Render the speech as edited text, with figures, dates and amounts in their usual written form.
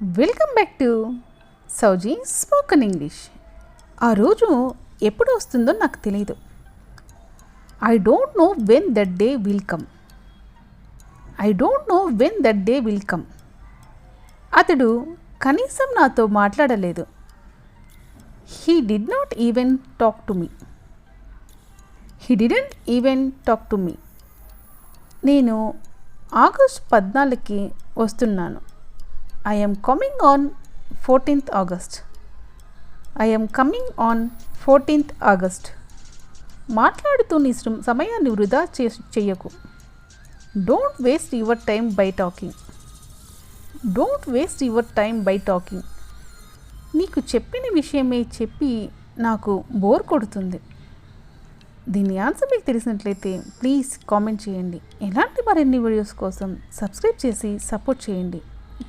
Welcome back to Souji spoken English. ఆ రోజు ఎప్పుడు వస్తుందో నాకు తెలియదు. I don't know when that day will come. I don't know when that day will come. అతడు కనీసం నాతో మాట్లాడలేదు. He did not even talk to me. He didn't even talk to me. నేను ఆగస్ట్ 14కి వస్తున్నాను. I am coming on 14th August. I am coming on 14th August. మాట్లాడుతూ నీ సమయాన్ని వృధా చెయ్యకు. Don't waste your time by talking. Don't waste your time by talking. నీకు చెప్పిన విషయమే చెప్పి నాకు బోర్ కొడుతుంది. దీని ఆన్సర్ మీకు తెలిసినట్లయితే ప్లీజ్ కామెంట్ చేయండి. ఎలాంటి మరిన్ని వీడియోస్ కోసం సబ్స్క్రైబ్ చేసి సపోర్ట్ చేయండి.